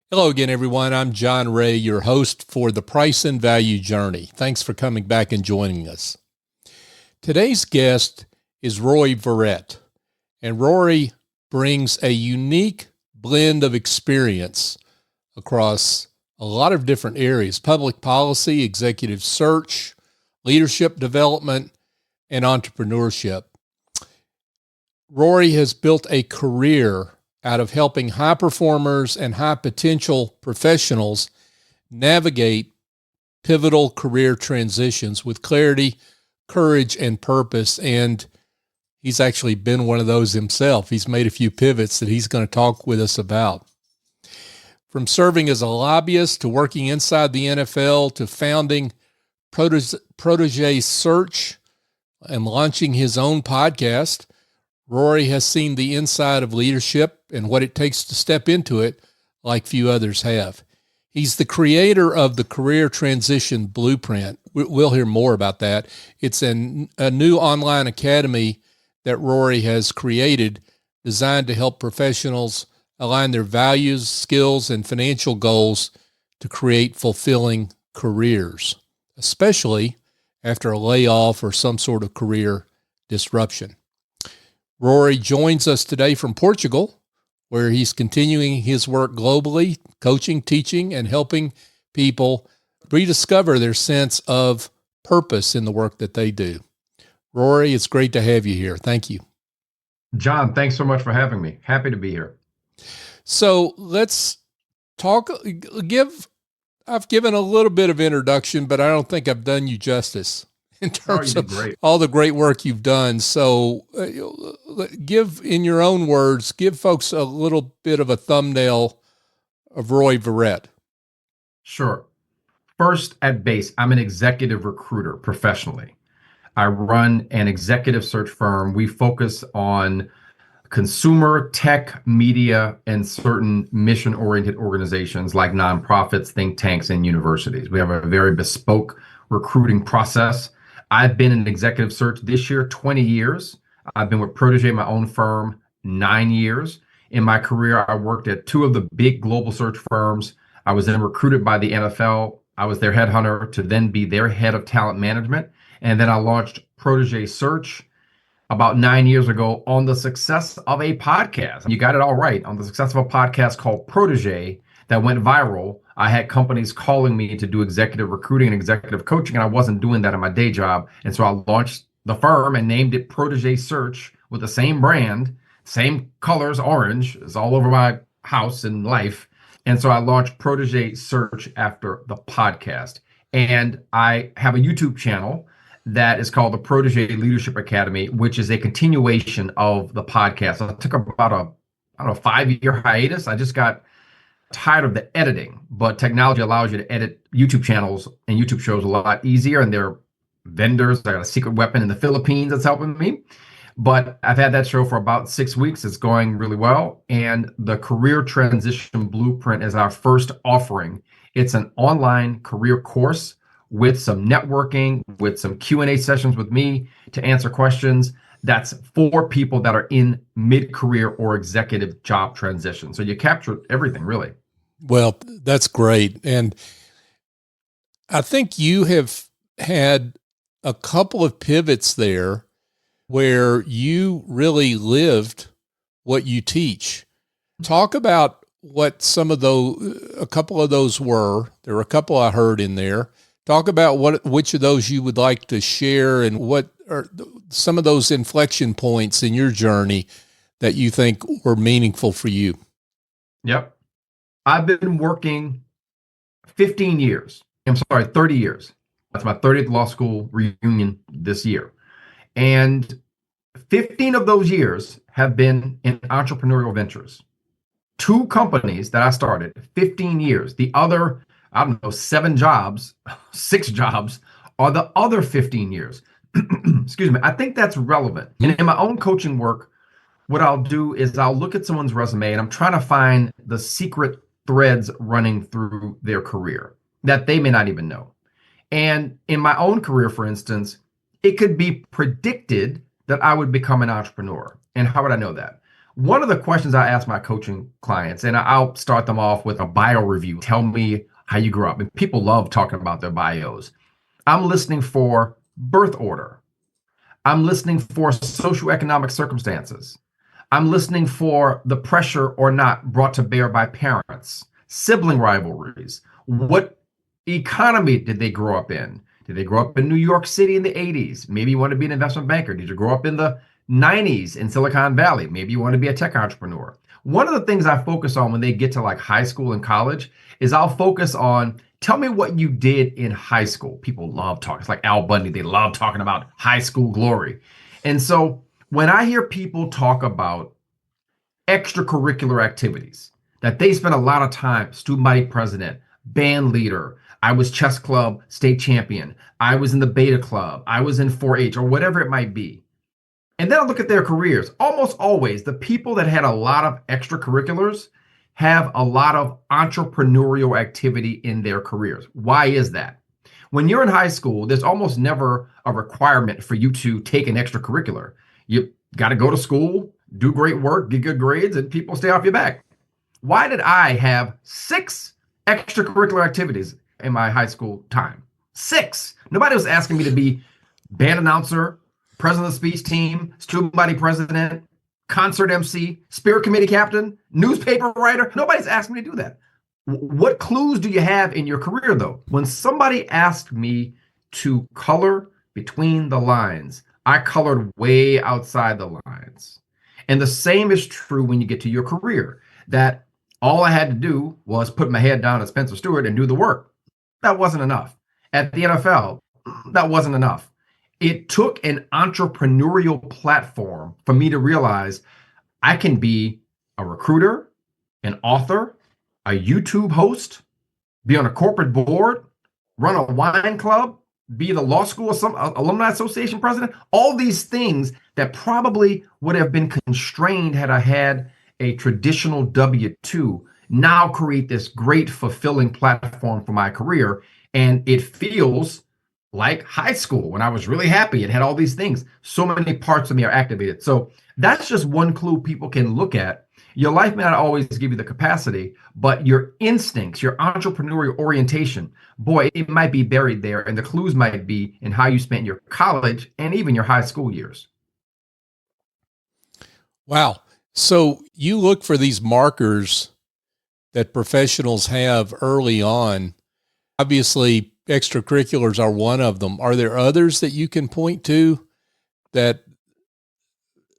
Hello again, everyone. I'm John Ray, your host for the Price and Value Journey. Thanks for coming back and joining us. Today's guest is Rory Verrett, and Rory brings a unique blend of experience across a lot of different areas: public policy, executive search, leadership development, and entrepreneurship. Rory has built a career out of helping high performers and high potential professionals navigate pivotal career transitions with clarity, courage, and purpose. And he's actually been one of those himself. He's made a few pivots that he's going to talk with us about. From serving as a lobbyist to working inside the NFL to founding Protégé Search and launching his own podcast, Rory has seen the inside of leadership and what it takes to step into it like few others have. He's the creator of the Career Transition Blueprint. We'll hear more about that. It's a new online academy that Rory has created designed to help professionals align their values, skills, and financial goals to create fulfilling careers, especially after a layoff or some sort of career disruption. Rory joins us today from Portugal, where he's continuing his work globally, coaching, teaching, and helping people rediscover their sense of purpose in the work that they do. Rory, it's great to have you here. Thank you. John, thanks so much for having me. Happy to be here. So let's talk. I've given a little bit of introduction, but I don't think I've done you justice in terms of all the great work you've done. So give, in your own words, give folks a little bit of a thumbnail of Rory Verrett. Sure. First, at base, I'm an executive recruiter professionally. I run an executive search firm. We focus on consumer, tech, media, and certain mission-oriented organizations like nonprofits, think tanks, and universities. We have a very bespoke recruiting process. I've been in executive search this year, 20 years. I've been with Protégé, my own firm, 9 years. In my career, I worked at two of the big global search firms. I was then recruited by the NFL. I was their headhunter to then be their head of talent management. And then I launched Protégé Search about 9 years ago on the success of a podcast. You got it all right. On the success of a podcast called Protégé that went viral. I had companies calling me to do executive recruiting and executive coaching, and I wasn't doing that in my day job. And so I launched the firm and named it Protégé Search with the same brand, same colors, orange. It's all over my house and life. And so I launched Protégé Search after the podcast. And I have a YouTube channel that is called the Protégé Leadership Academy, which is a continuation of the podcast. I took about a 5-year hiatus. I just got tired of the editing, but technology allows you to edit YouTube channels and YouTube shows a lot easier, and they're vendors. I got a secret weapon in the Philippines that's helping me. But I've had that show for about 6 weeks. It's going really well. And the Career Transition Blueprint is our first offering. It's an online career course with some networking, with some Q&A sessions with me to answer questions. That's for people that are in mid-career or executive job transition. So you capture everything, really. Well, that's great. And I think you have had a couple of pivots there where you really lived what you teach. Talk about what a couple of those were. There were a couple I heard in there. Talk about which of those you would like to share, and what are some of those inflection points in your journey that you think were meaningful for you. Yep. I've been working 30 years. That's my 30th law school reunion this year. And 15 of those years have been in entrepreneurial ventures. 2 companies that I started, 15 years. The other, 7 jobs, 6 jobs are the other 15 years. Excuse me. I think that's relevant. And in my own coaching work, what I'll do is I'll look at someone's resume and I'm trying to find the secret threads running through their career that they may not even know. And in my own career, for instance, it could be predicted that I would become an entrepreneur. And how would I know that? One of the questions I ask my coaching clients, and I'll start them off with a bio review. Tell me how you grew up. And people love talking about their bios. I'm listening for birth order. I'm listening for socioeconomic circumstances. I'm listening for the pressure or not brought to bear by parents, sibling rivalries. What economy did they grow up in? Did they grow up in New York City in the 80s? Maybe you want to be an investment banker. Did you grow up in the 90s in Silicon Valley? Maybe you want to be a tech entrepreneur. One of the things I focus on when they get to like high school and college is I'll focus on, tell me what you did in high school. People love talking. It's like Al Bundy. They love talking about high school glory. And so when I hear people talk about extracurricular activities, that they spend a lot of time, student body president, band leader, I was chess club state champion, I was in the beta club, I was in 4-H or whatever it might be. And then I look at their careers. Almost always, the people that had a lot of extracurriculars have a lot of entrepreneurial activity in their careers. Why is that? When you're in high school, there's almost never a requirement for you to take an extracurricular. You got to go to school, do great work, get good grades, and people stay off your back. Why did I have 6 extracurricular activities in my high school time? 6. Nobody was asking me to be band announcer, president of the speech team, student body president, concert MC, spirit committee captain, newspaper writer. Nobody's asking me to do that. What clues do you have in your career, though? When somebody asked me to color between the lines, I colored way outside the lines. And the same is true when you get to your career, that all I had to do was put my head down at Spencer Stewart and do the work. That wasn't enough. At the NFL, that wasn't enough. It took an entrepreneurial platform for me to realize I can be a recruiter, an author, a YouTube host, be on a corporate board, run a wine club, be the law school or some alumni association president. All these things that probably would have been constrained had I had a traditional W-2 now create this great fulfilling platform for my career. And it feels like high school when I was really happy. It had all these things. So many parts of me are activated. So that's just one clue people can look at. Your life may not always give you the capacity, but your instincts, your entrepreneurial orientation, boy, it might be buried there. And the clues might be in how you spent your college and even your high school years. Wow. So you look for these markers that professionals have early on. Obviously, extracurriculars are one of them. Are there others that you can point to that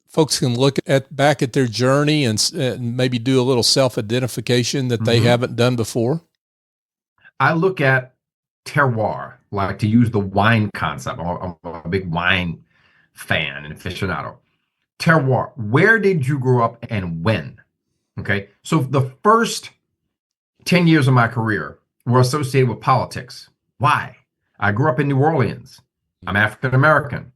folks can look at back at their journey and maybe do a little self-identification that they haven't done before? I look at terroir, like to use the wine concept. I'm a big wine fan and aficionado. Terroir, where did you grow up and when? Okay, so the first 10 years of my career were associated with politics. Why? I grew up in New Orleans. I'm African American.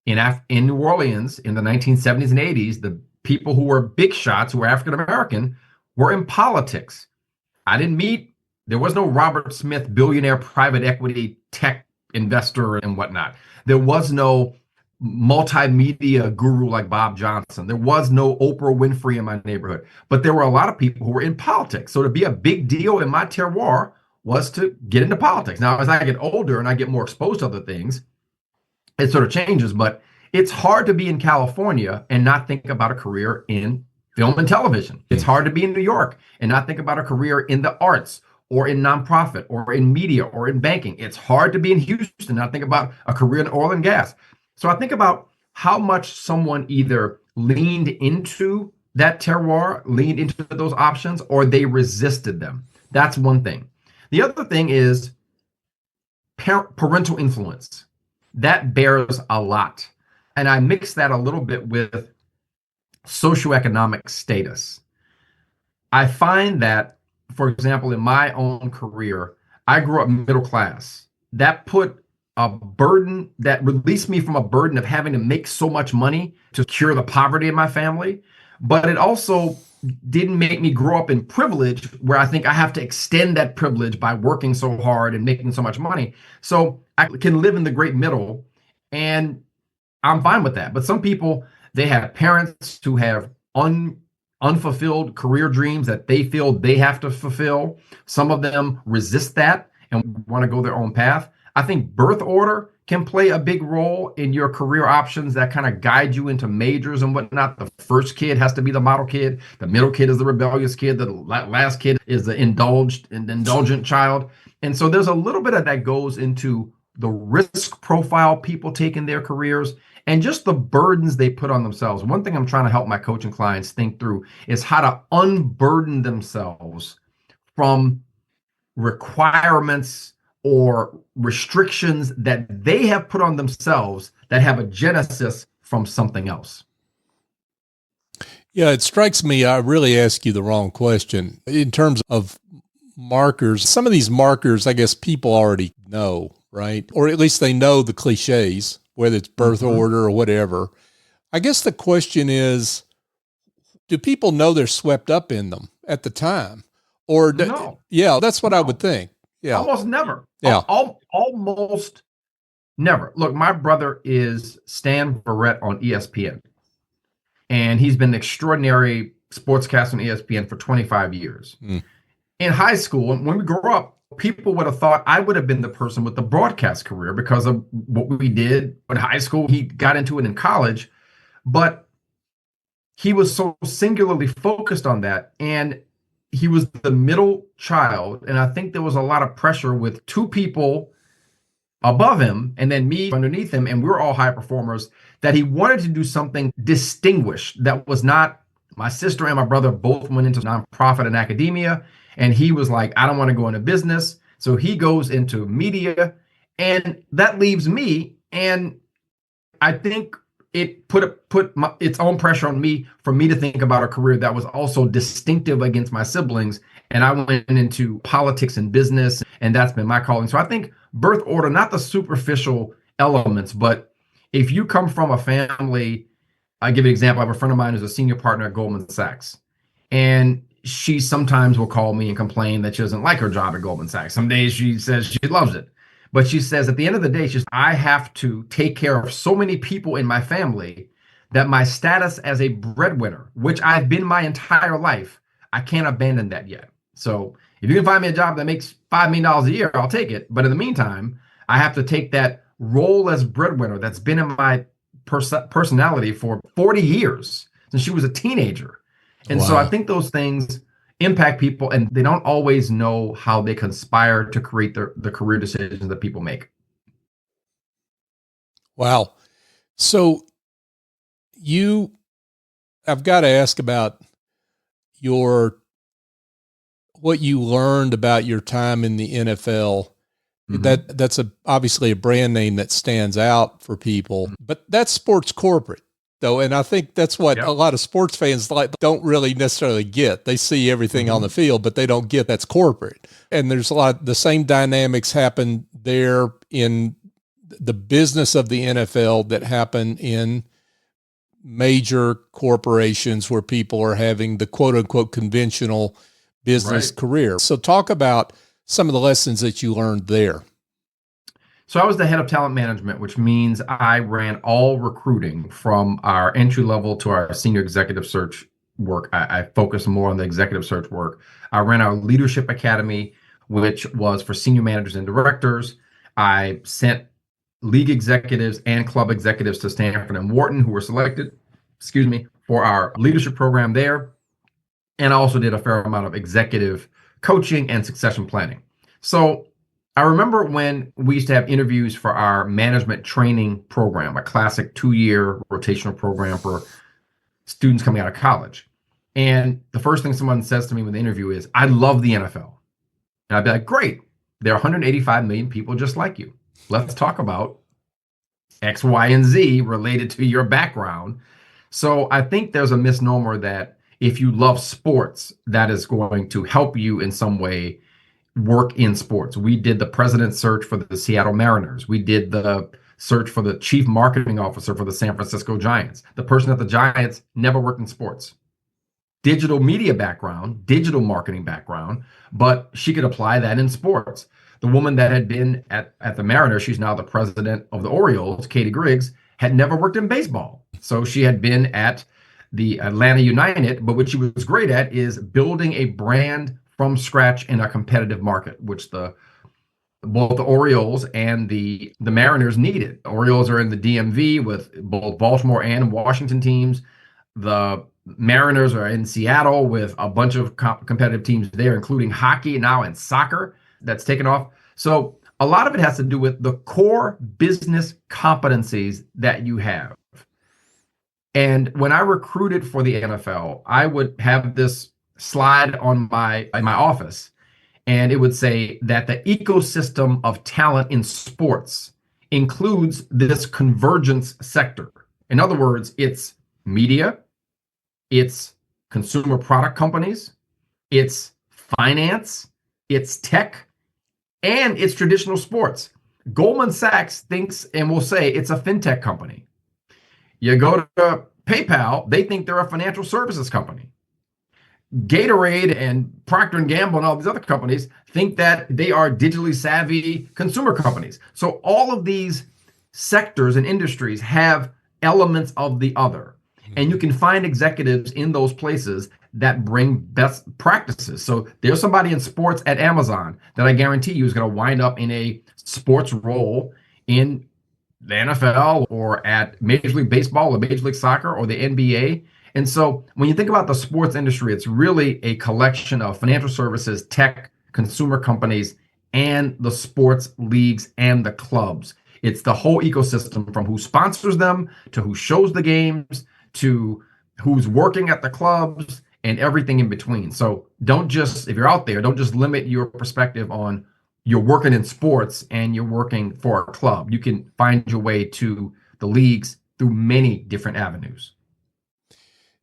In New Orleans in the 1970s and 80s, the people who were big shots, who were African American, were in politics. There was no Robert Smith, billionaire private equity tech investor and whatnot. There was no multimedia guru like Bob Johnson. There was no Oprah Winfrey in my neighborhood. But there were a lot of people who were in politics. So to be a big deal in my terroir was to get into politics. Now, as I get older and I get more exposed to other things, it sort of changes, but it's hard to be in California and not think about a career in film and television. It's hard to be in New York and not think about a career in the arts or in nonprofit or in media or in banking. It's hard to be in Houston and not think about a career in oil and gas. So I think about how much someone either leaned into that terroir, leaned into those options, or they resisted them. That's one thing. The other thing is parental influence. That bears a lot. And I mix that a little bit with socioeconomic status. I find that, for example, in my own career, I grew up middle class. That put a burden, that released me from a burden of having to make so much money to cure the poverty in my family. But it also didn't make me grow up in privilege where I think I have to extend that privilege by working so hard and making so much money. So I can live in the great middle, and I'm fine with that. But some people, they have parents who have unfulfilled career dreams that they feel they have to fulfill. Some of them resist that and want to go their own path. I think birth order can play a big role in your career options that kind of guide you into majors and whatnot. The first kid has to be the model kid. The middle kid is the rebellious kid. The last kid is the indulgent child. And so there's a little bit of that goes into the risk profile people take in their careers and just the burdens they put on themselves. One thing I'm trying to help my coaching clients think through is how to unburden themselves from requirements or restrictions that they have put on themselves that have a genesis from something else. Yeah, it strikes me, I really asked you the wrong question. In terms of markers, some of these markers, I guess people already know, right? Or at least they know the cliches, whether it's birth order or whatever. I guess the question is, do people know they're swept up in them at the time? Or No. Yeah, that's what I would think. Yeah. Almost never. Yeah. Almost never. Look, my brother is Stan Verrett on ESPN. And he's been an extraordinary sportscaster on ESPN for 25 years. In high school, when we grew up, people would have thought I would have been the person with the broadcast career because of what we did in high school. He got into it in college, but he was so singularly focused on that. And he was the middle child. And I think there was a lot of pressure with two people above him and then me underneath him. And we were all high performers, that he wanted to do something distinguished that was not. My sister and my brother both went into nonprofit and academia. And he was like, I don't want to go into business. So he goes into media, and that leaves me. And I think it put its own pressure on me for me to think about a career that was also distinctive against my siblings. And I went into politics and business, and that's been my calling. So I think birth order, not the superficial elements, but if you come from a family, I'll give you an example. I have a friend of mine who's a senior partner at Goldman Sachs. And she sometimes will call me and complain that she doesn't like her job at Goldman Sachs. Some days she says she loves it. But she says at the end of the day, I have to take care of so many people in my family that my status as a breadwinner, which I've been my entire life, I can't abandon that yet. So if you can find me a job that makes $5 million a year, I'll take it. But in the meantime, I have to take that role as breadwinner that's been in my personality for 40 years since she was a teenager. And so I think those things impact people, and they don't always know how they conspire to create the career decisions that people make. Wow. So I've got to ask about what you learned about your time in the NFL. That's obviously a brand name that stands out for people, but that's sports corporate though. And I think that's what a lot of sports fans don't really necessarily get. They see everything on the field, but they don't get that's corporate. And there's the same dynamics happen there in the business of the NFL that happen in major corporations where people are having the quote unquote conventional business career. So talk about some of the lessons that you learned there. So I was the head of talent management, which means I ran all recruiting from our entry level to our senior executive search work. I focused more on the executive search work. I ran our leadership academy, which was for senior managers and directors. I sent league executives and club executives to Stanford and Wharton who were selected, for our leadership program there. And I also did a fair amount of executive coaching and succession planning. So I remember when we used to have interviews for our management training program, a classic 2-year rotational program for students coming out of college. And the first thing someone says to me when the interview is, I love the NFL. And I'd be like, great. There are 185 million people just like you. Let's talk about X, Y, and Z related to your background. So I think there's a misnomer that if you love sports, that is going to help you in some way work in sports. We did the president's search for the Seattle Mariners. We did the search for the chief marketing officer for the San Francisco Giants. The person at the Giants never worked in sports. Digital media background, digital marketing background, but she could apply that in sports. The woman that had been at the Mariners, she's now the president of the Orioles, Katie Griggs, had never worked in baseball. So she had been at the Atlanta United, but what she was great at is building a brand from scratch in a competitive market, which both the Orioles and the Mariners needed. The Orioles are in the DMV with both Baltimore and Washington teams. The Mariners are in Seattle with a bunch of competitive teams there, including hockey now and soccer that's taken off. So a lot of it has to do with the core business competencies that you have. And when I recruited for the NFL, I would have this slide in my office, and it would say that the ecosystem of talent in sports includes this convergence sector. In other words, it's media, it's consumer product companies, it's finance, it's tech, and it's traditional sports. Goldman Sachs thinks and will say it's a fintech company. You go to PayPal, they think they're a financial services company. Gatorade and Procter & Gamble and all these other companies think that they are digitally savvy consumer companies. So all of these sectors and industries have elements of the other. And you can find executives in those places that bring best practices. So there's somebody in sports at Amazon that I guarantee you is going to wind up in a sports role in the NFL or at Major League Baseball or Major League Soccer or the NBA. And so when you think about the sports industry, it's really a collection of financial services, tech, consumer companies, and the sports leagues and the clubs. It's the whole ecosystem from who sponsors them to who shows the games to who's working at the clubs and everything in between. So if you're out there, don't just limit your perspective on you're working in sports and you're working for a club. You can find your way to the leagues through many different avenues.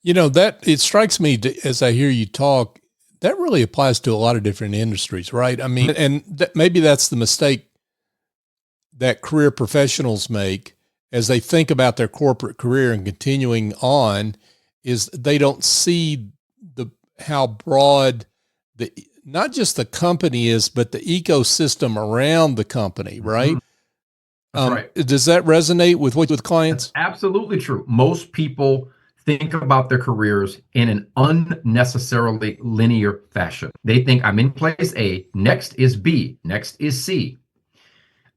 That it strikes me as I hear you talk, that really applies to a lot of different industries, right? I mean, and maybe that's the mistake that career professionals make as they think about their corporate career and continuing on, is they don't see how broad not just the company is, but the ecosystem around the company, right? Right. Does that resonate with clients? That's absolutely true. Most people think about their careers in an unnecessarily linear fashion. They think I'm in place A, next is B, next is C.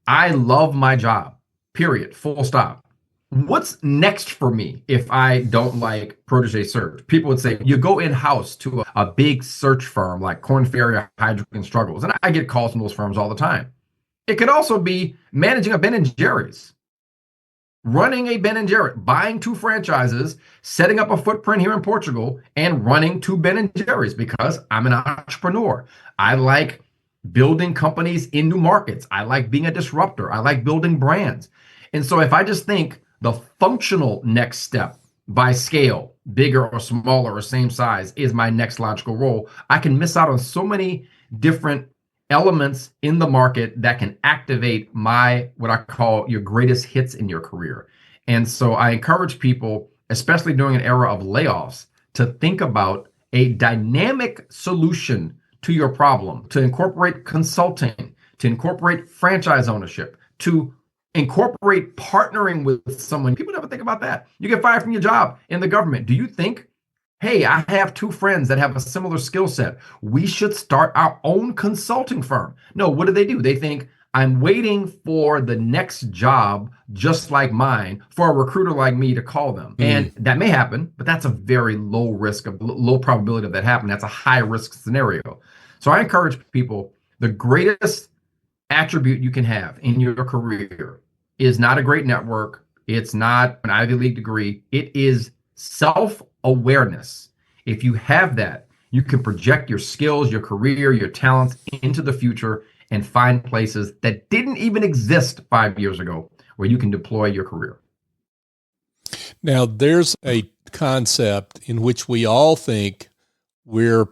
I love my job, period, full stop. What's next for me if I don't like protege search? People would say, you go in-house to a big search firm like Korn Ferry or Heidrick & Struggles. And I get calls from those firms all the time. It could also be managing a Ben & Jerry's, running a Ben & Jerry's, buying 2 franchises, setting up a footprint here in Portugal, and running 2 Ben & Jerry's because I'm an entrepreneur. I like building companies in new markets. I like being a disruptor. I like building brands. And so if I just think the functional next step by scale, bigger or smaller or same size, is my next logical role, I can miss out on so many different elements in the market that can activate what I call your greatest hits in your career. And so I encourage people, especially during an era of layoffs, to think about a dynamic solution to your problem, to incorporate consulting, to incorporate franchise ownership, to incorporate partnering with someone. People never think about that. You get fired from your job in the government. Do you think, hey, I have 2 friends that have a similar skill set, we should start our own consulting firm? No, what do? They think, I'm waiting for the next job just like mine for a recruiter like me to call them. And that may happen, but that's a very low probability of that happening. That's a high risk scenario. So I encourage people, the greatest attribute you can have in your career is not a great network. It's not an Ivy League degree. It is self-awareness. If you have that, you can project your skills, your career, your talents into the future and find places that didn't even exist 5 years ago where you can deploy your career. Now, there's a concept in which we all think we're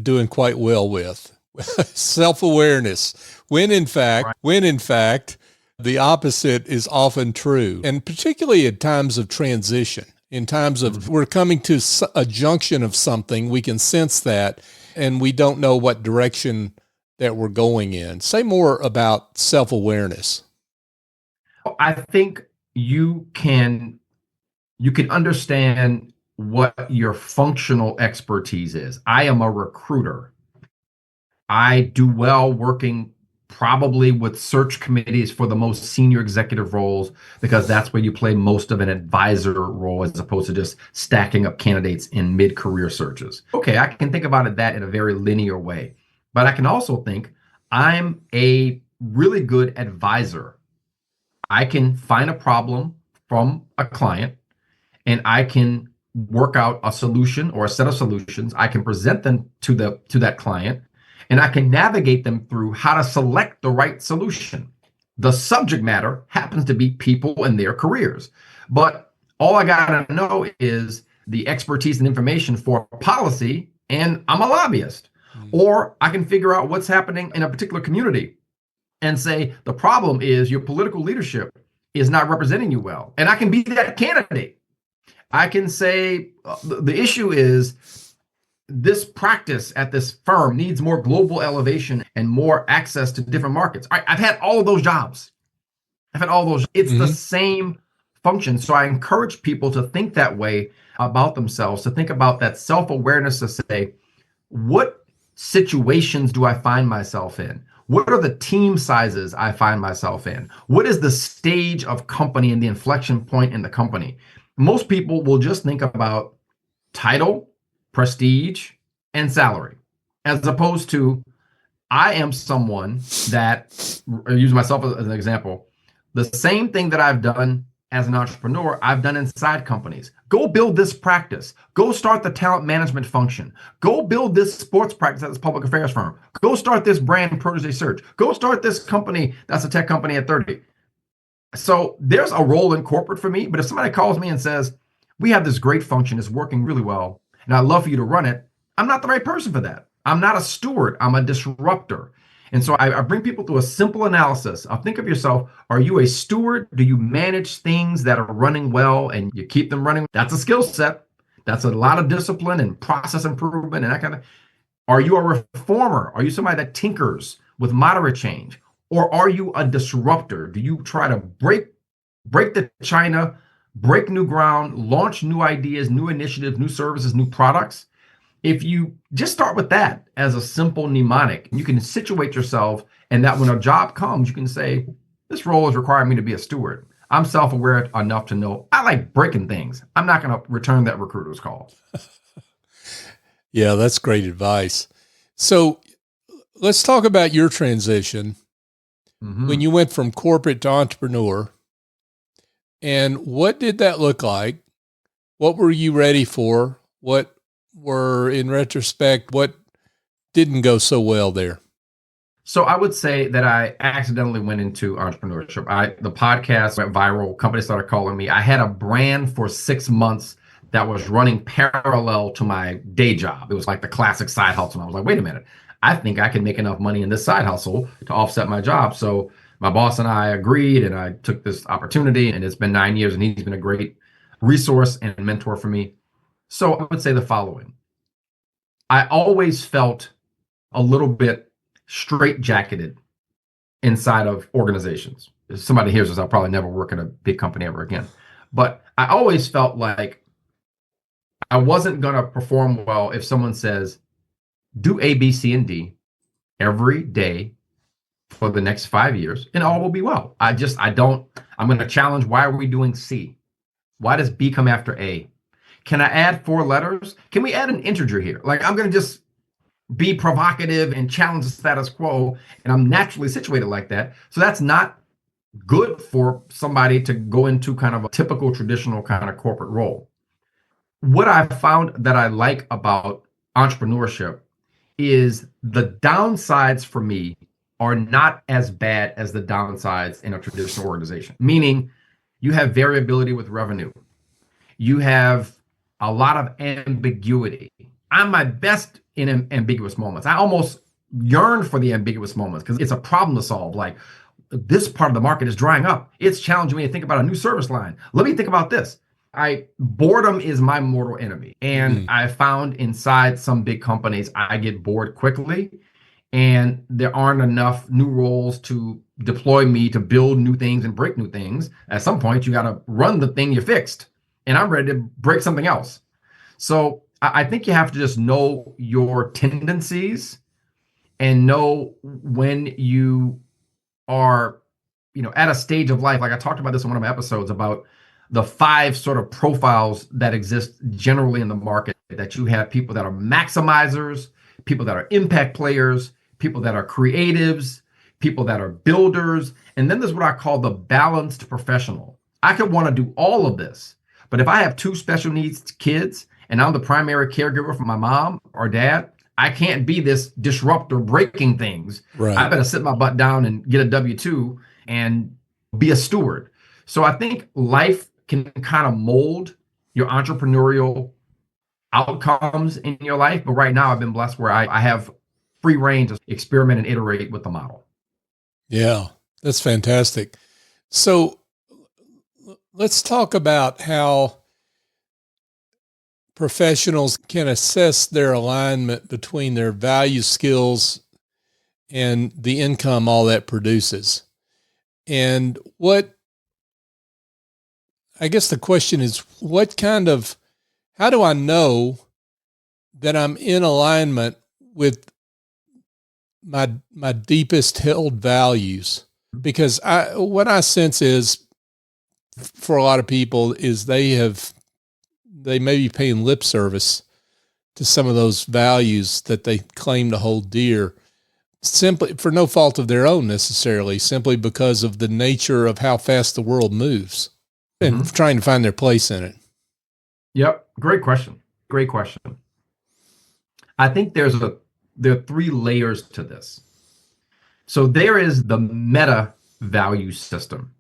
doing quite well with self-awareness, when in fact, the opposite is often true. And particularly at times of transition, in times of we're coming to a junction of something, we can sense that, and we don't know what direction that we're going in. Say more about self-awareness. I think you can You can understand what your functional expertise is. I am a recruiter. I do well working probably with search committees for the most senior executive roles, because that's where you play most of an advisor role as opposed to just stacking up candidates in mid-career searches. Okay, I can think about it that in a very linear way, but I can also think I'm a really good advisor. I can find a problem from a client and I can work out a solution or a set of solutions. I can present them to that client, and I can navigate them through how to select the right solution. The subject matter happens to be people and their careers, but all I gotta know is the expertise and information for policy, and I'm a lobbyist. Or I can figure out what's happening in a particular community and say the problem is your political leadership is not representing you well, and I can be that candidate. I can say the issue is this practice at this firm needs more global elevation and more access to different markets. I've had all of those jobs. It's the same function. So I encourage people to think that way about themselves, to think about that self-awareness, to say, what situations do I find myself in? What are the team sizes I find myself in? What is the stage of company and the inflection point in the company? Most people will just think about title, prestige, and salary, as opposed to I am someone that, use myself as an example, the same thing that I've done as an entrepreneur, I've done inside companies. Go build this practice. Go start the talent management function. Go build this sports practice at this public affairs firm. Go start this brand protege search. Go start this company that's a tech company at 30. So there's a role in corporate for me, but if somebody calls me and says, we have this great function, it's working really well, and I'd love for you to run it, I'm not the right person for that. I'm not a steward, I'm a disruptor. And so I bring people through a simple analysis. I'll think of yourself, are you a steward? Do you manage things that are running well and you keep them running? That's a skill set. That's a lot of discipline and process improvement and that kind of. Are you a reformer? Are you somebody that tinkers with moderate change? Or are you a disruptor? Do you try to break the china, break new ground, launch new ideas, new initiatives, new services, new products? If you just start with that as a simple mnemonic, you can situate yourself, and that when a job comes, you can say, this role is requiring me to be a steward. I'm self-aware enough to know I like breaking things. I'm not going to return that recruiter's call. Yeah, that's great advice. So let's talk about your transition when you went from corporate to entrepreneur. And what did that look like? What were you ready for? What were, in retrospect, what didn't go so well there? So I would say that I accidentally went into entrepreneurship. The podcast went viral. Companies started calling me. I had a brand for 6 months that was running parallel to my day job. It was like the classic side hustle. And I was like, wait a minute, I think I can make enough money in this side hustle to offset my job. So my boss and I agreed, and I took this opportunity, and it's been 9 years, and he's been a great resource and mentor for me. So I would say the following. I always felt a little bit straitjacketed inside of organizations. If somebody hears this, I'll probably never work in a big company ever again. But I always felt like I wasn't going to perform well if someone says, do A, B, C, and D every day for the next 5 years, and all will be well. I'm going to challenge, why are we doing C? Why does B come after A? Can I add 4 letters? Can we add an integer here? Like, I'm going to just be provocative and challenge the status quo, and I'm naturally situated like that. So that's not good for somebody to go into kind of a typical traditional kind of corporate role. What I found that I like about entrepreneurship is the downsides for me are not as bad as the downsides in a traditional organization. Meaning, you have variability with revenue. You have a lot of ambiguity. I'm my best in ambiguous moments. I almost yearn for the ambiguous moments because it's a problem to solve. Like, this part of the market is drying up. It's challenging me to think about a new service line. Let me think about this. Boredom is my mortal enemy. And I found inside some big companies, I get bored quickly, and there aren't enough new roles to deploy me to build new things and break new things. At some point, you got to run the thing you fixed. and I'm ready to break something else. So I think you have to just know your tendencies and know when you are, at a stage of life. Like I talked about this in one of my episodes about the 5 sort of profiles that exist generally in the market, that you have people that are maximizers, people that are impact players, people that are creatives, people that are builders. And then there's what I call the balanced professional. I could want to do all of this, but if I have 2 special needs kids and I'm the primary caregiver for my mom or dad, I can't be this disruptor breaking things. Right. I better sit my butt down and get a W-2 and be a steward. So I think life can kind of mold your entrepreneurial outcomes in your life. But right now I've been blessed where I have free reign to experiment and iterate with the model. Yeah, that's fantastic. So let's talk about how professionals can assess their alignment between their value, skills, and the income all that produces. And I guess the question is, how do I know that I'm in alignment with my deepest held values? Because what I sense is, for a lot of people, is they may be paying lip service to some of those values that they claim to hold dear, simply for no fault of their own necessarily, simply because of the nature of how fast the world moves and trying to find their place in it. Yep. Great question. Great question. I think there are 3 layers to this. So there is the meta value system.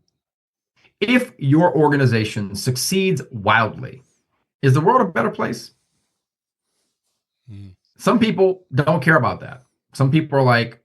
If your organization succeeds wildly, is the world a better place? Some people don't care about that. Some people are like,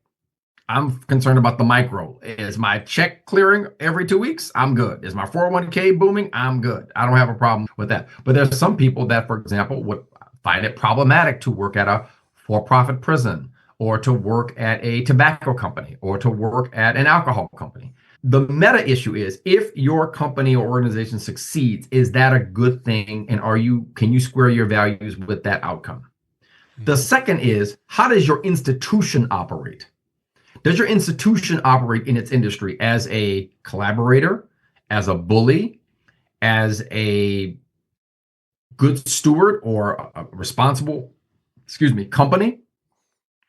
I'm concerned about the micro. Is my check clearing every 2 weeks? I'm good. Is my 401k booming? I'm good. I don't have a problem with that. But there's some people that, for example, would find it problematic to work at a for-profit prison, or to work at a tobacco company, or to work at an alcohol company. The meta issue is, if your company or organization succeeds, is that a good thing? And can you square your values with that outcome? The second is, how does your institution operate? Does your institution operate in its industry as a collaborator, as a bully, as a good steward, or a responsible, company?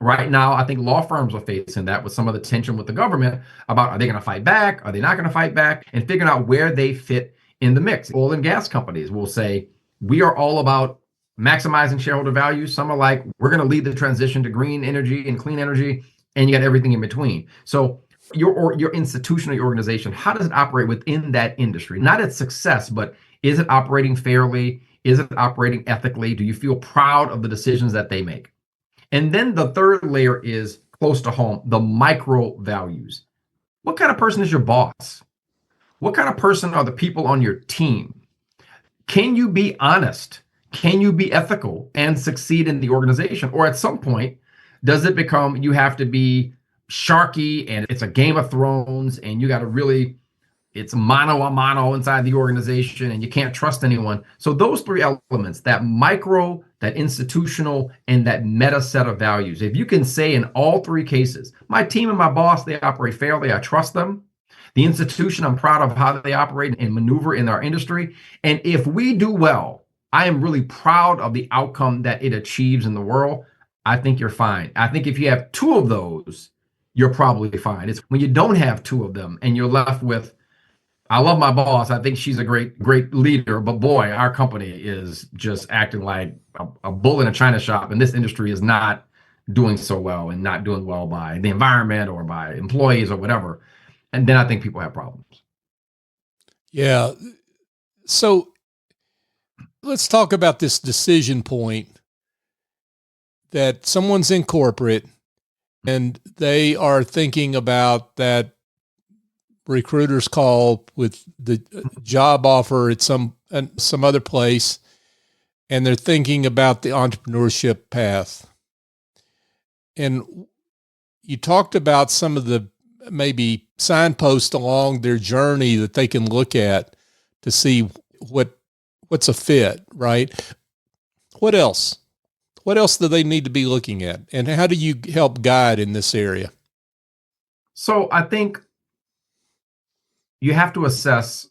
Right now, I think law firms are facing that with some of the tension with the government about, are they going to fight back? Are they not going to fight back? And figuring out where they fit in the mix. Oil and gas companies will say, we are all about maximizing shareholder value. Some are like, we're going to lead the transition to green energy and clean energy. And you got everything in between. So your institution or your organization, how does it operate within that industry? Not its success, but is it operating fairly? Is it operating ethically? Do you feel proud of the decisions that they make? And then the third layer is close to home, the micro values. What kind of person is your boss? What kind of person are the people on your team? Can you be honest? Can you be ethical and succeed in the organization? Or at some point, does it become you have to be sharky and it's a Game of Thrones and you got to really, it's mano a mano inside the organization and you can't trust anyone? So those 3 elements, that micro, that institutional, and that meta set of values, if you can say in all 3 cases, my team and my boss, they operate fairly, I trust them. The institution, I'm proud of how they operate and maneuver in our industry. And if we do well, I am really proud of the outcome that it achieves in the world. I think you're fine. I think if you have 2 of those, you're probably fine. It's when you don't have 2 of them and you're left with, I love my boss, I think she's a great leader, but boy, our company is just acting like a bull in a china shop, and this industry is not doing so well, and not doing well by the environment or by employees or whatever. And then I think people have problems. Yeah. So let's talk about this decision point, that someone's in corporate and they are thinking about that recruiter's call with the job offer at some other place, and they're thinking about the entrepreneurship path. And you talked about some of the maybe signposts along their journey that they can look at to see what what's a fit, right? What else? What else do they need to be looking at? And how do you help guide in this area? So I think you have to assess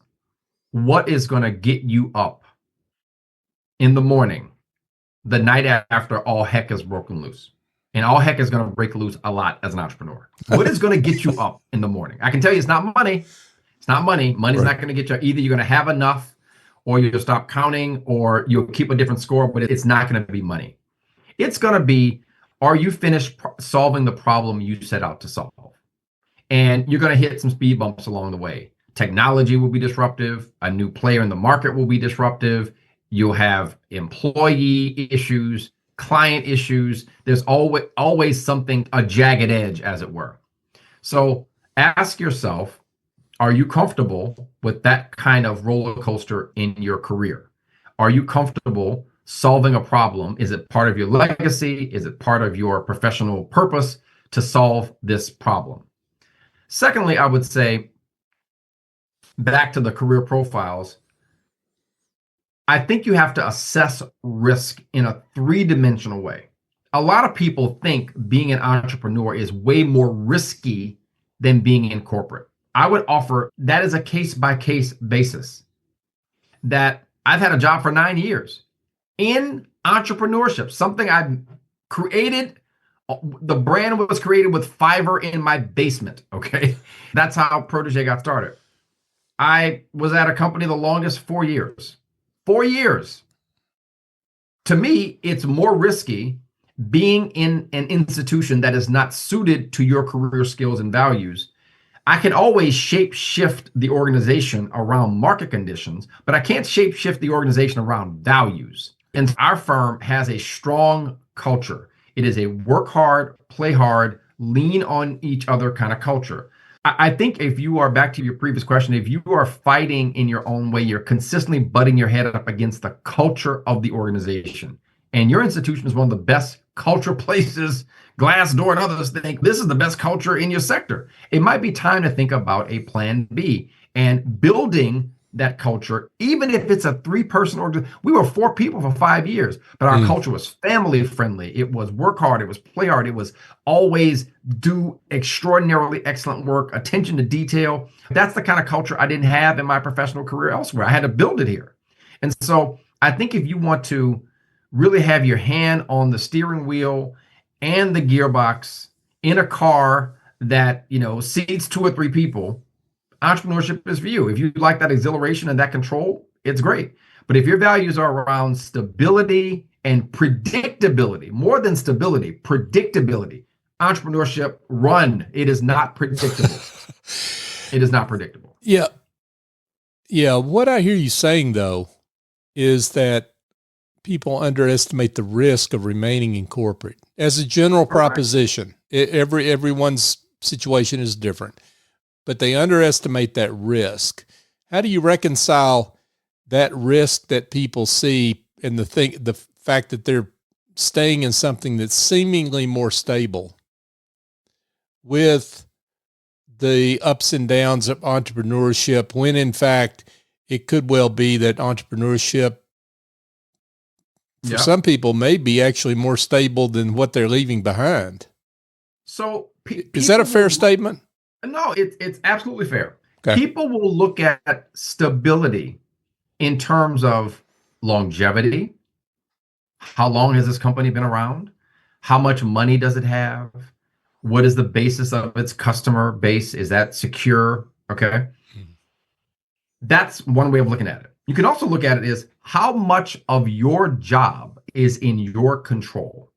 what is going to get you up in the morning, the night after all heck is broken loose. And all heck is going to break loose a lot as an entrepreneur. What is going to get you up in the morning? I can tell you it's not money. It's not money. Money's not going to get you. Either you're going to have enough, or you'll stop counting, or you'll keep a different score, but it's not going to be money. It's going to be, are you finished solving the problem you set out to solve? And you're going to hit some speed bumps along the way. Technology will be disruptive. A new player in the market will be disruptive. You'll have employee issues, client issues. There's always something, a jagged edge, as it were. So ask yourself, are you comfortable with that kind of roller coaster in your career? Are you comfortable solving a problem? Is it part of your legacy? Is it part of your professional purpose to solve this problem? Secondly, I would say, back to the career profiles, I think you have to assess risk in a three-dimensional way. A lot of people think being an entrepreneur is way more risky than being in corporate. I would offer that is a case-by-case basis. That I've had a job for 9 years in entrepreneurship, something I've created. The brand was created with Fiverr in my basement, okay? That's how Protege got started. I was at a company the longest 4 years. 4 years. To me, it's more risky being in an institution that is not suited to your career skills and values. I can always shape shift the organization around market conditions, but I can't shape shift the organization around values. And our firm has a strong culture. It is a work hard, play hard, lean on each other kind of culture. I think if you are, back to your previous question, if you are fighting in your own way, you're consistently butting your head up against the culture of the organization. And your institution is one of the best culture places. Glassdoor and others think this is the best culture in your sector. It might be time to think about a plan B and building that culture, even if it's a 3-person organization. We were 4 people for 5 years, but our culture was family friendly. It was work hard. It was play hard. It was always do extraordinarily excellent work, attention to detail. That's the kind of culture I didn't have in my professional career elsewhere. I had to build it here. And so I think if you want to really have your hand on the steering wheel and the gearbox in a car that, seats 2 or 3 people, entrepreneurship is for you. If you like that exhilaration and that control, it's great. But if your values are around stability and predictability, more than stability, predictability, entrepreneurship, run. It is not predictable. It is not predictable. Yeah. Yeah. What I hear you saying, though, is that people underestimate the risk of remaining in corporate. As a general proposition, everyone's situation is different, but they underestimate that risk. How do you reconcile that risk that people see and the fact that they're staying in something that's seemingly more stable with the ups and downs of entrepreneurship, when in fact it could well be that entrepreneurship for some people may be actually more stable than what they're leaving behind? So is that a fair statement? No, it's absolutely fair. Okay. People will look at stability in terms of longevity. How long has this company been around? How much money does it have? What is the basis of its customer base? Is that secure? Okay. That's one way of looking at it. You can also look at it as how much of your job is in your control.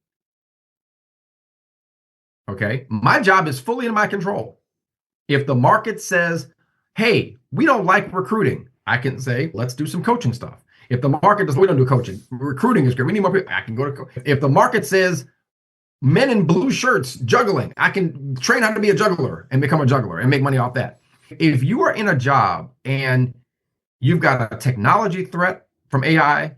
Okay. My job is fully in my control. If the market says, hey, we don't like recruiting, I can say, let's do some coaching stuff. If the market does, we don't do coaching. Recruiting is great. We need more people. I can go to if the market says men in blue shirts juggling, I can train how to be a juggler and become a juggler and make money off that. If you are in a job and you've got a technology threat from AI,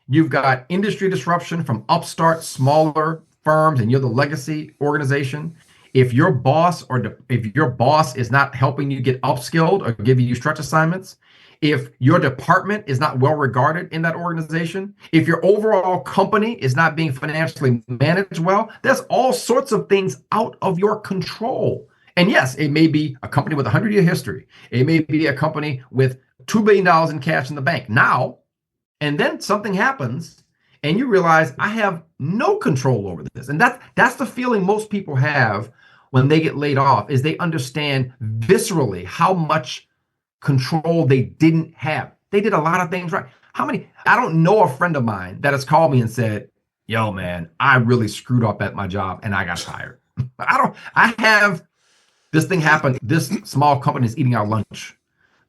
you've got industry disruption from upstart, smaller firms, and you're the legacy organization, if your boss is not helping you get upskilled or giving you stretch assignments, if your department is not well regarded in that organization, if your overall company is not being financially managed well, there's all sorts of things out of your control. And yes, it may be a company with a 100-year history. It may be a company with $2 billion in cash in the bank now, and then something happens and you realize I have no control over this. And that's the feeling most people have when they get laid off, is they understand viscerally how much control they didn't have. They did a lot of things right. I don't know a friend of mine that has called me and said, yo, man, I really screwed up at my job and I got fired. I have this thing happen. This small company is eating our lunch.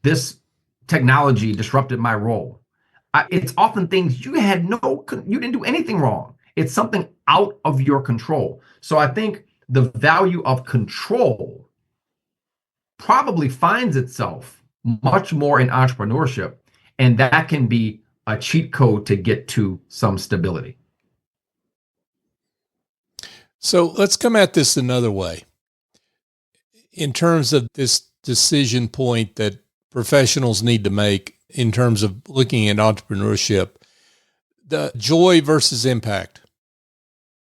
This technology disrupted my role. It's often things you didn't do anything wrong. It's something out of your control. So I think the value of control probably finds itself much more in entrepreneurship, and that can be a cheat code to get to some stability. So let's come at this another way. In terms of this decision point that professionals need to make in terms of looking at entrepreneurship, the joy versus impact,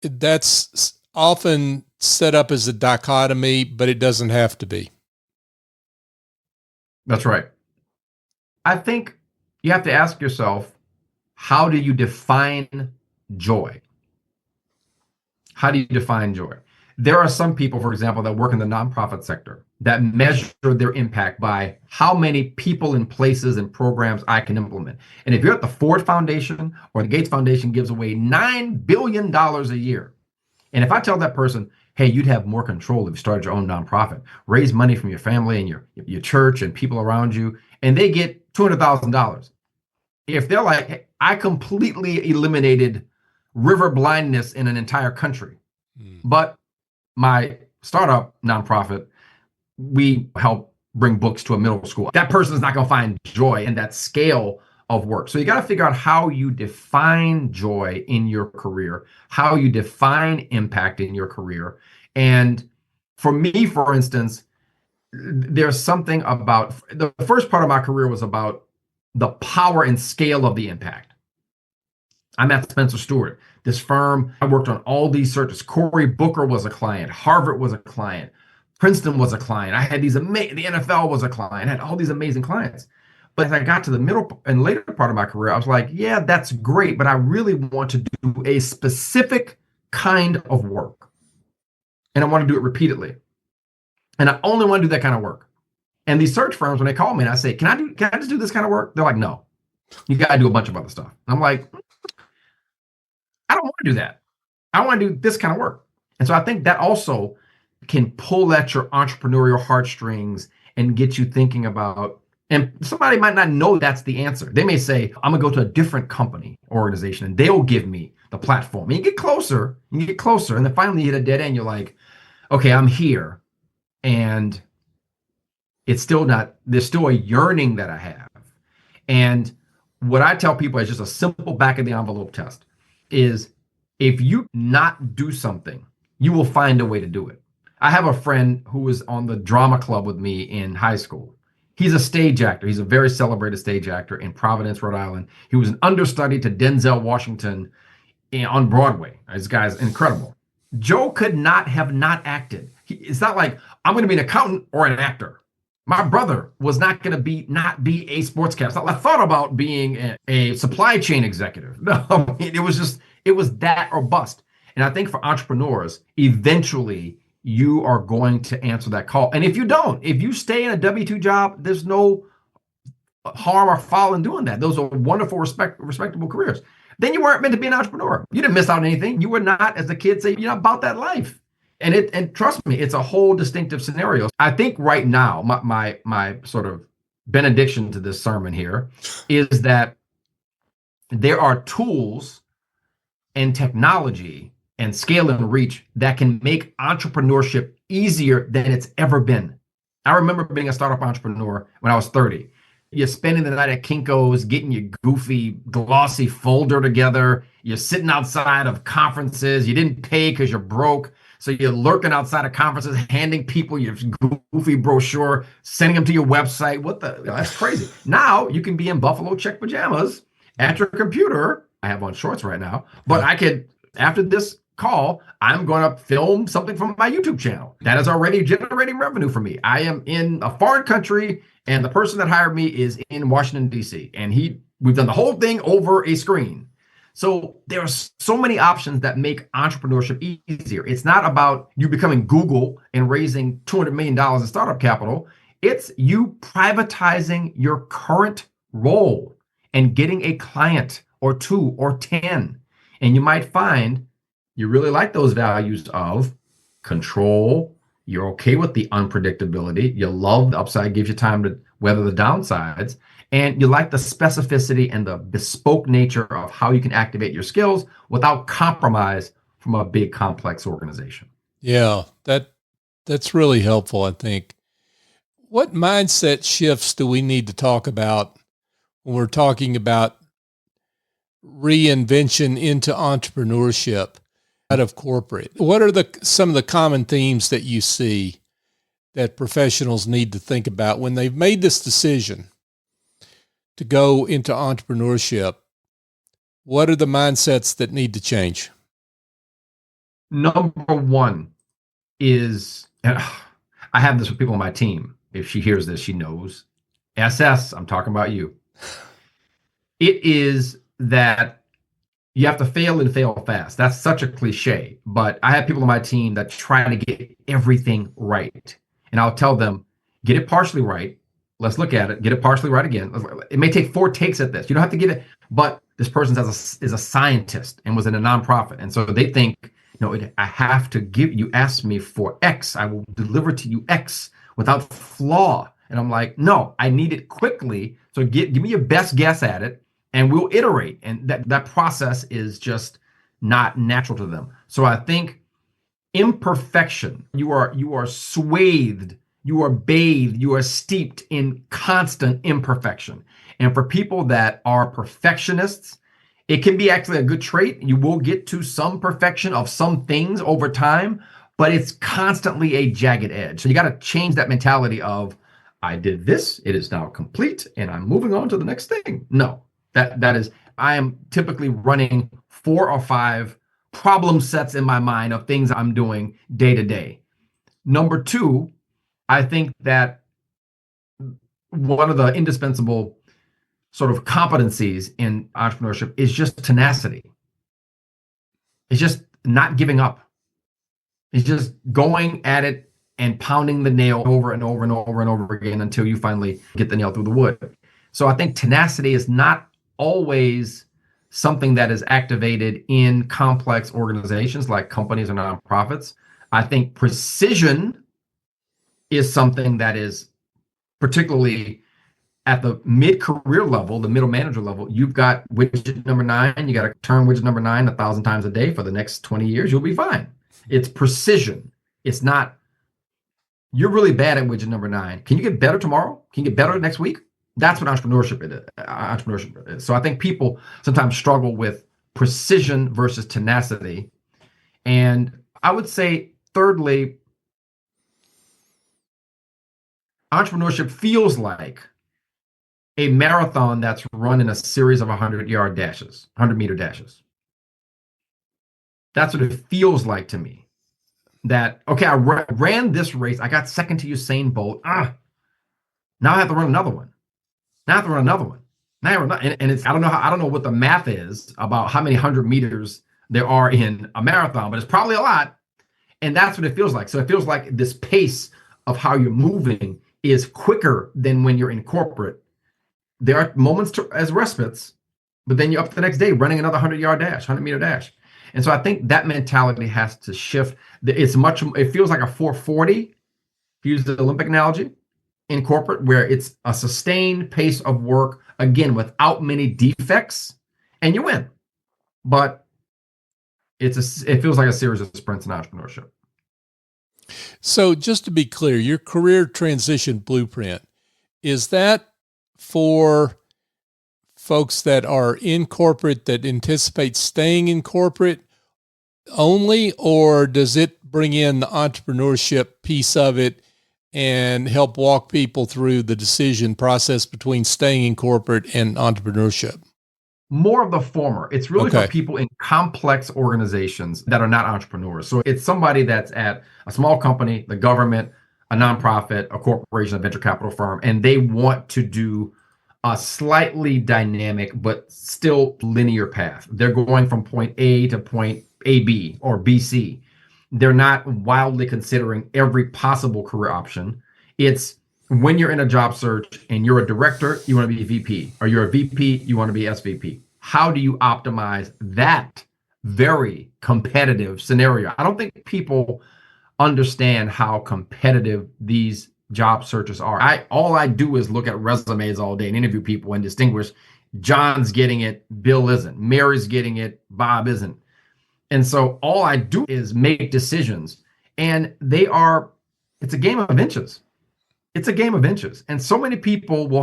that's often set up as a dichotomy, but it doesn't have to be. That's right. I think you have to ask yourself, how do you define joy? How do you define joy? There are some people, for example, that work in the nonprofit sector that measure their impact by how many people and places and programs I can implement. And if you're at the Ford Foundation or the Gates Foundation gives away $9 billion a year, and if I tell that person, hey, you'd have more control if you started your own nonprofit, raise money from your family and your church and people around you, and they get $200,000. If they're like, hey, I completely eliminated river blindness in an entire country, but my startup nonprofit, we help bring books to a middle school. That person is not going to find joy in that scale of work. So you got to figure out how you define joy in your career, how you define impact in your career. And for me, for instance, there's something about the first part of my career was about the power and scale of the impact. I'm at Spencer Stewart, this firm. I worked on all these searches. Cory Booker was a client. Harvard was a client. Princeton was a client. I had the NFL was a client. I had all these amazing clients. But as I got to the middle and later part of my career, I was like, yeah, that's great, but I really want to do a specific kind of work. And I want to do it repeatedly. And I only want to do that kind of work. And these search firms, when they call me and I say, can I just do this kind of work? They're like, no, you got to do a bunch of other stuff. And I'm like, I don't want to do that. I want to do this kind of work. And so I think that also can pull at your entrepreneurial heartstrings and get you thinking about, and somebody might not know that's the answer. They may say, I'm going to go to a different company or organization and they'll give me the platform. And you get closer, and then finally you hit a dead end. You're like, okay, I'm here. And it's still not, there's still a yearning that I have. And what I tell people is just a simple back of the envelope test is, if you not do something, you will find a way to do it. I have a friend who was on the drama club with me in high school. He's a stage actor. He's a very celebrated stage actor in Providence, Rhode Island. He was an understudy to Denzel Washington on Broadway. This guy's incredible. Joe could not have not acted. It's not like, I'm going to be an accountant or an actor. My brother was not going to not be a sportscaster. I thought about being a supply chain executive. No, it was that or bust. And I think for entrepreneurs, eventually you are going to answer that call. And if you stay in a W-2 job, there's no harm or foul in doing that. Those are wonderful, respectable careers. Then you weren't meant to be an entrepreneur. You didn't miss out on anything. You were not, as the kids say, you're not about that life. And trust me, it's a whole distinctive scenario. I think right now, my sort of benediction to this sermon here is that there are tools and technology and scale and reach that can make entrepreneurship easier than it's ever been. I remember being a startup entrepreneur when I was 30. You're spending the night at Kinko's, getting your goofy, glossy folder together. You're sitting outside of conferences. You didn't pay because you're broke. So you're lurking outside of conferences, handing people your goofy brochure, sending them to your website. That's crazy. Now you can be in buffalo check pajamas at your computer. I have on shorts right now, but I could, after this call, I'm going to film something from my YouTube channel that is already generating revenue for me. I am in a foreign country, and the person that hired me is in Washington, D.C., and we've done the whole thing over a screen. So there are so many options that make entrepreneurship easier. It's not about you becoming Google and raising $200 million in startup capital. It's you privatizing your current role and getting a client or 2 or 10. And you might find you really like those values of control. You're okay with the unpredictability. You love the upside, gives you time to weather the downsides. And you like the specificity and the bespoke nature of how you can activate your skills without compromise from a big, complex organization. Yeah, that's really helpful, I think. What mindset shifts do we need to talk about when we're talking about reinvention into entrepreneurship out of corporate? What are some of the common themes that you see that professionals need to think about when they've made this decision to go into entrepreneurship? What are the mindsets that need to change? Number one is, and I have this with people on my team. If she hears this, she knows. SS, I'm talking about you. It is that you have to fail and fail fast. That's such a cliche, but I have people on my team that try to get everything right. And I'll tell them, get it partially right. Let's look at it. Get it partially right again. It may take 4 takes at this. You don't have to get it, but this person is a scientist and was in a nonprofit. And so they think, I have to give, you asked me for X, I will deliver to you X without flaw. And I'm like, no, I need it quickly. So give me your best guess at it and we'll iterate. And that process is just not natural to them. So I think imperfection, you are swathed, you are bathed, you are steeped in constant imperfection. And for people that are perfectionists, it can be actually a good trait. You will get to some perfection of some things over time, but it's constantly a jagged edge. So you got to change that mentality of, I did this, it is now complete, and I'm moving on to the next thing. No, that is, I am typically running 4 or 5 problem sets in my mind of things I'm doing day to day. Number 2, I think that one of the indispensable sort of competencies in entrepreneurship is just tenacity. It's just not giving up. It's just going at it and pounding the nail over and over and over and over again until you finally get the nail through the wood. So I think tenacity is not always something that is activated in complex organizations like companies or nonprofits. I think precision is something that is particularly at the mid-career level, the middle manager level. You've got widget number 9. You got to turn widget number 9 1,000 times a day for the next 20 years. You'll be fine. It's precision. It's not, you're really bad at widget number 9. Can you get better tomorrow? Can you get better next week? That's what entrepreneurship is. So I think people sometimes struggle with precision versus tenacity. And I would say, thirdly, entrepreneurship feels like a marathon that's run in a series of 100-yard dashes, 100-meter dashes. That's what it feels like to me. That, okay, I ran this race. I got second to Usain Bolt. Now I have to run another one. Now I have to run another one. And it's, I don't know what the math is about how many 100 meters there are in a marathon, but it's probably a lot. And that's what it feels like. So it feels like this pace of how you're moving is quicker than when you're in corporate. There are moments as respites, but then you're up the next day running another 100-yard dash, 100-meter dash. And so I think that mentality has to shift. It feels like a 440, if you use the Olympic analogy, in corporate, where it's a sustained pace of work, again, without many defects, and you win. But it feels like a series of sprints in entrepreneurship. So just to be clear, your career transition blueprint, is that for folks that are in corporate that anticipate staying in corporate only, or does it bring in the entrepreneurship piece of it and help walk people through the decision process between staying in corporate and entrepreneurship? More of the former. It's really Okay. for people in complex organizations that are not entrepreneurs. So it's somebody that's at a small company, the government, a nonprofit, a corporation, a venture capital firm, and they want to do a slightly dynamic but still linear path. They're going from point A to point AB or BC. They're not wildly considering every possible career option. It's when you're in a job search and you're a director, you want to be a VP, or you're a VP, you want to be SVP. How do you optimize that very competitive scenario? I don't think people understand how competitive these job searches are. All I do is look at resumes all day and interview people and distinguish John's getting it, Bill isn't, Mary's getting it, Bob isn't. And so all I do is make decisions, and it's a game of inches. It's a game of inches. And so many people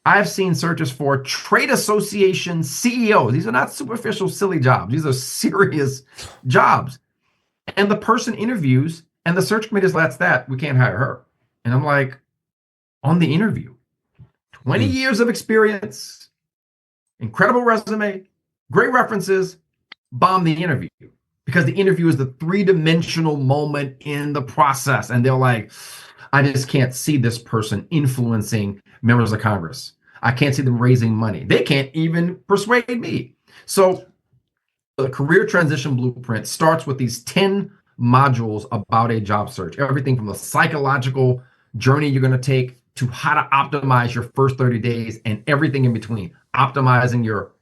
I've seen searches for trade association CEOs. These are not superficial, silly jobs. These are serious jobs. And the person interviews, and the search committee says, that's we can't hire her. And I'm like, on the interview, 20 years of experience, incredible resume, great references, bomb the interview. Because the interview is the three-dimensional moment in the process. And they're like, I just can't see this person influencing members of Congress. I can't see them raising money. They can't even persuade me. So the career transition blueprint starts with these 10 modules about a job search. Everything from the psychological journey you're going to take to how to optimize your first 30 days and everything in between. Activating your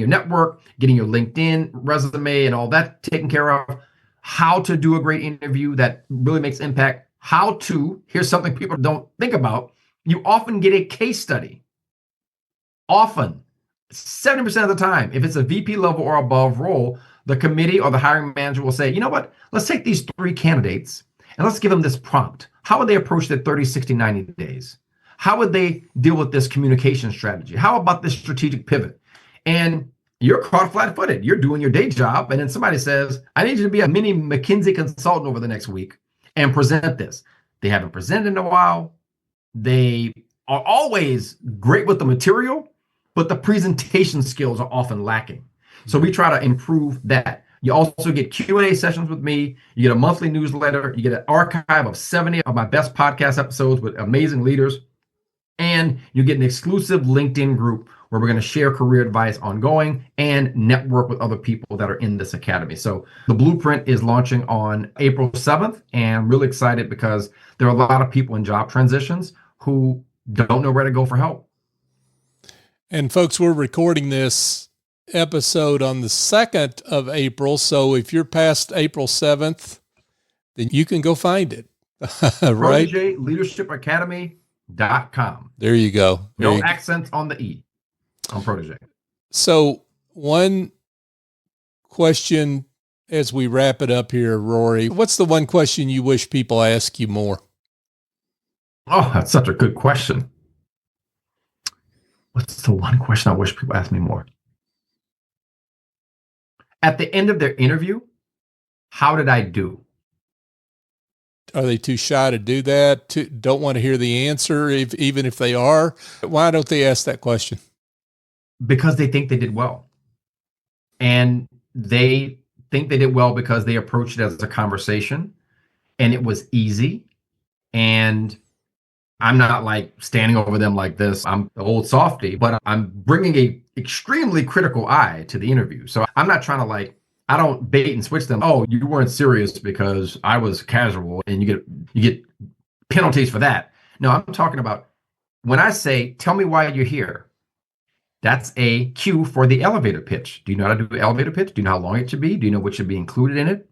network, getting your LinkedIn resume and all that taken care of. How to do a great interview that really makes impact. Here's something people don't think about. You often get a case study. Often, 70% of the time, if it's a VP level or above role, the committee or the hiring manager will say, you know what, let's take these 3 candidates and let's give them this prompt. How would they approach their 30, 60, 90 days? How would they deal with this communication strategy? How about this strategic pivot? And you're caught flat-footed. You're doing your day job, and then somebody says, I need you to be a mini McKinsey consultant over the next week and present this. They haven't presented in a while. They are always great with the material, but the presentation skills are often lacking. So we try to improve that. You also get Q&A sessions with me. You get a monthly newsletter. You get an archive of 70 of my best podcast episodes with amazing leaders. And you get an exclusive LinkedIn group where we're going to share career advice ongoing and network with other people that are in this academy. So the blueprint is launching on April 7th, and I'm really excited because there are a lot of people in job transitions who don't know where to go for help. And folks, we're recording this episode on the 2nd of April. So if you're past April 7th, then you can go find it. Right? ProtegeLeadershipAcademy.com. There you go. No accents on the E on Protege. So one question as we wrap it up here, Rory, what's the one question you wish people ask you more? Oh, that's such a good question. What's the one question I wish people ask me more? At the end of their interview, how did I do? Are they too shy to do that? Don't want to hear the answer, even if they are? Why don't they ask that question? Because they think they did well. And they think they did well because they approached it as a conversation and it was easy. And I'm not like standing over them like this. I'm the old softy, but I'm bringing a extremely critical eye to the interview. So I'm not trying to I don't bait and switch them. Oh, you weren't serious because I was casual and you get penalties for that. No, I'm talking about when I say, tell me why you're here. That's a cue for the elevator pitch. Do you know how to do an elevator pitch? Do you know how long it should be? Do you know what should be included in it?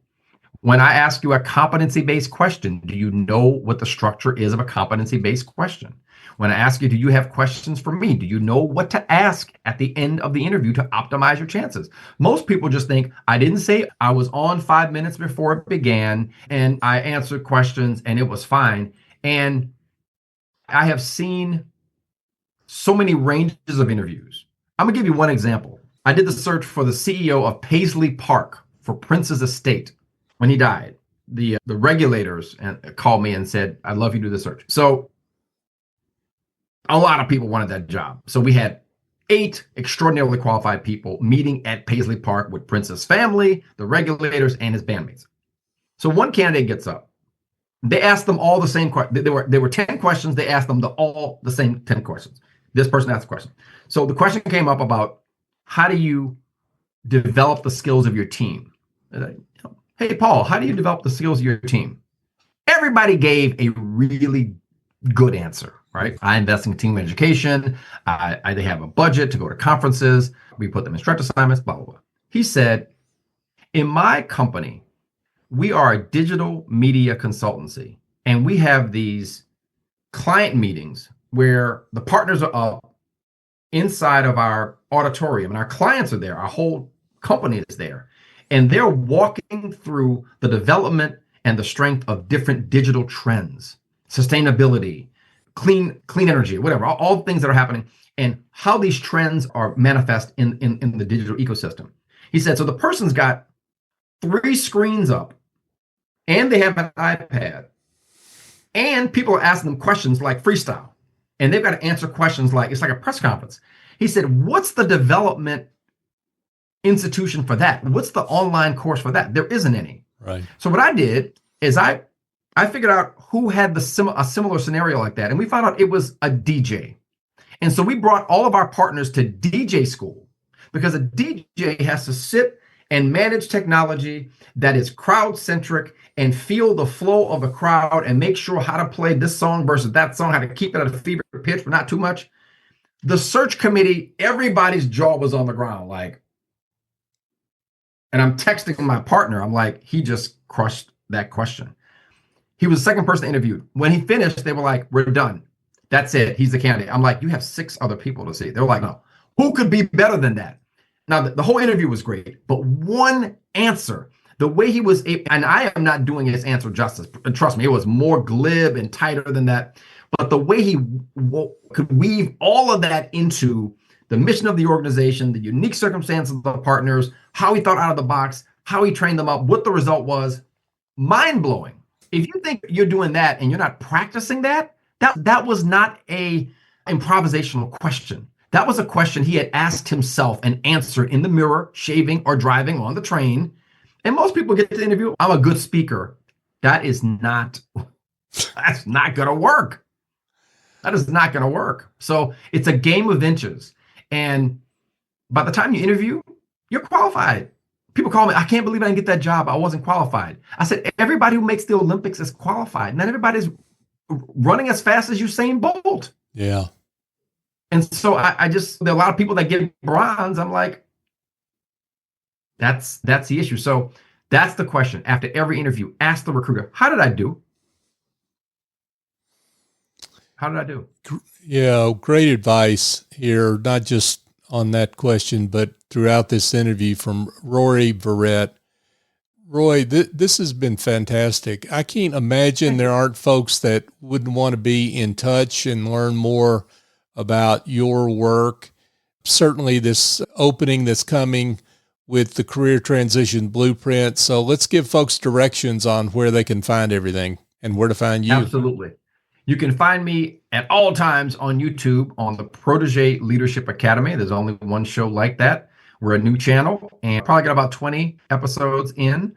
When I ask you a competency-based question, do you know what the structure is of a competency-based question? When I ask you, do you have questions for me? Do you know what to ask at the end of the interview to optimize your chances? Most people just think, I didn't say I was on 5 minutes before it began and I answered questions and it was fine. And I have seen so many ranges of interviews. I'm gonna give you one example. I did the search for the CEO of Paisley Park for Prince's estate when he died. the regulators and called me and said, "I'd love you to do the search." So a lot of people wanted that job. So we had 8 extraordinarily qualified people meeting at Paisley Park with Prince's family, the regulators, and his bandmates. So one candidate gets up. They asked them all the same questions. There were 10 questions. They asked them all the same 10 questions. This person asked the question. So the question came up about, how do you develop the skills of your team? Hey, Paul, how do you develop the skills of your team? Everybody gave a really good answer, right? I invest in continuing education. They have a budget to go to conferences. We put them in stretch assignments, blah, blah, blah. He said, in my company, we are a digital media consultancy, and we have these client meetings where the partners are up inside of our auditorium and our clients are there. Our whole company is there, and they're walking through the development and the strength of different digital trends, sustainability, clean energy, whatever, all things that are happening, and how these trends are manifest in the digital ecosystem. He said, so the person's got 3 screens up, and they have an iPad, and people are asking them questions like freestyle, and they've got to answer questions like, it's like a press conference. He said, what's the development institution for that? What's the online course for that? There isn't any. Right. So what I did is I figured out who had a similar scenario like that, and we found out it was a DJ. And so we brought all of our partners to DJ school, because a DJ has to sit and manage technology that is crowd-centric and feel the flow of the crowd and make sure how to play this song versus that song, how to keep it at a fever pitch, but not too much. The search committee, everybody's jaw was on the ground, like, and I'm texting my partner. I'm like, he just crushed that question. He was the second person interviewed. When he finished, they were like, we're done. That's it. He's the candidate. I'm like, you have 6 other people to see. They were like, no, who could be better than that? Now, the whole interview was great, but one answer, the way he was, and I am not doing his answer justice. Trust me, it was more glib and tighter than that. But the way he could weave all of that into the mission of the organization, the unique circumstances of the partners, how he thought out of the box, how he trained them up, what the result was, mind-blowing. If you think you're doing that and you're not practicing that was not a improvisational question. That was a question he had asked himself and answered in the mirror, shaving or driving on the train. And most people get to the interview, I'm a good speaker. That's not going to work. That is not going to work. So it's a game of inches. And by the time you interview, you're qualified. People call me, I can't believe I didn't get that job. I wasn't qualified. I said, everybody who makes the Olympics is qualified. Not everybody's running as fast as Usain Bolt. Yeah. And so I just, there are a lot of people that get bronze. I'm like, that's the issue. So that's the question. After every interview, ask the recruiter, how did I do? How did I do? Yeah, great advice here, not just on that question, but throughout this interview from Rory Verrett. Roy, this has been fantastic. I can't imagine there aren't folks that wouldn't want to be in touch and learn more about your work. Certainly this opening that's coming with the Career Transition Blueprint. So let's give folks directions on where they can find everything and where to find you. Absolutely. You can find me at all times on YouTube on the Protégé Leadership Academy. There's only one show like that. We're a new channel and probably got about 20 episodes in.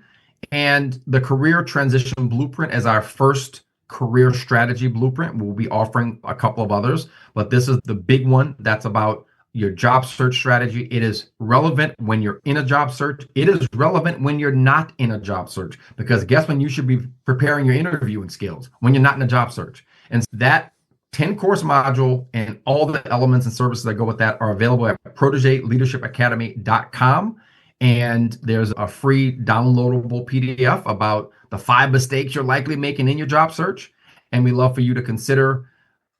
And the Career Transition Blueprint is our first career strategy blueprint. We'll be offering a couple of others, but this is the big one that's about your job search strategy. It is relevant when you're in a job search. It is relevant when you're not in a job search, because guess when you should be preparing your interviewing skills? When you're not in a job search. And that 10-course module and all the elements and services that go with that are available at protégeleadershipacademy.com. And there's a free downloadable PDF about the 5 mistakes you're likely making in your job search. And we love for you to consider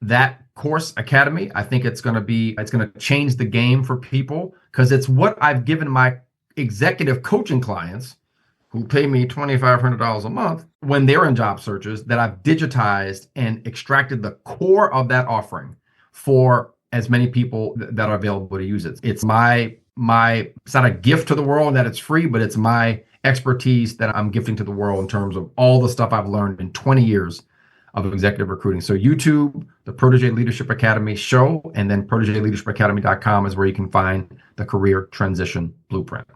that course academy. I think it's going to change the game for people, because it's what I've given my executive coaching clients who pay me $2,500 a month when they're in job searches, that I've digitized and extracted the core of that offering for as many people that are available to use it. It's it's not a gift to the world that it's free, but it's my expertise that I'm gifting to the world in terms of all the stuff I've learned in 20 years of executive recruiting. So YouTube, the Protege Leadership Academy show, and then ProtegeLeadershipAcademy.com is where you can find the career transition blueprint.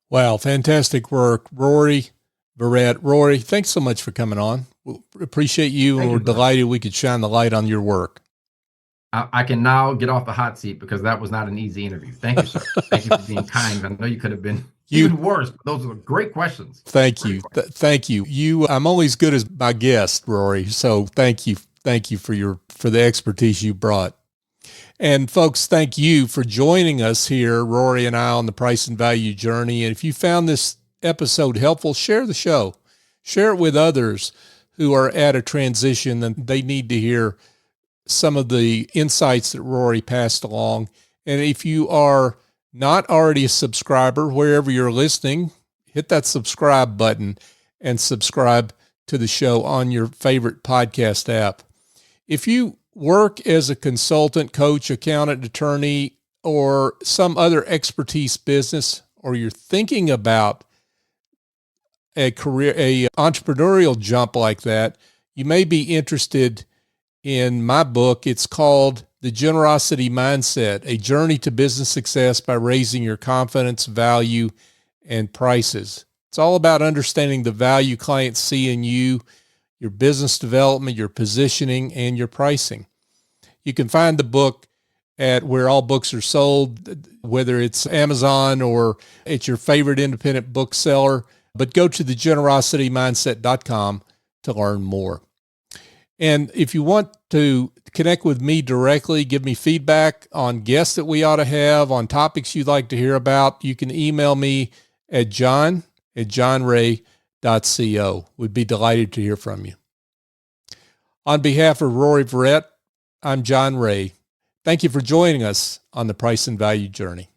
Wow, fantastic work, Rory Verrett. Rory, thanks so much for coming on. We appreciate you, and we're delighted we could shine the light on your work. I can now get off the hot seat because that was not an easy interview. Thank you, sir. Thank you for being kind. I know you could have been even worse, but those are great questions. Thank you. Thank you. I'm only as good as my guest, Rory. So thank you. Thank you for the expertise you brought. And folks, thank you for joining us here, Rory and I, on the Price and Value Journey. And if you found this episode helpful, share the show. Share it with others who are at a transition and they need to hear some of the insights that Rory passed along. And if you are not already a subscriber, wherever you're listening, hit that subscribe button and subscribe to the show on your favorite podcast app. If you work as a consultant, coach, accountant, attorney, or some other expertise business, or you're thinking about a entrepreneurial jump like that, you may be interested in my book. It's called The Generosity Mindset, A Journey to Business Success by Raising Your Confidence, Value, and Prices. It's all about understanding the value clients see in you, your business development, your positioning, and your pricing. You can find the book at where all books are sold, whether it's Amazon or it's your favorite independent bookseller, but go to thegenerositymindset.com to learn more. And if you want to connect with me directly, give me feedback on guests that we ought to have, on topics you'd like to hear about, you can email me at john@johnray.co. We'd be delighted to hear from you. On behalf of Rory Verrett, I'm John Ray. Thank you for joining us on the Price and Value Journey.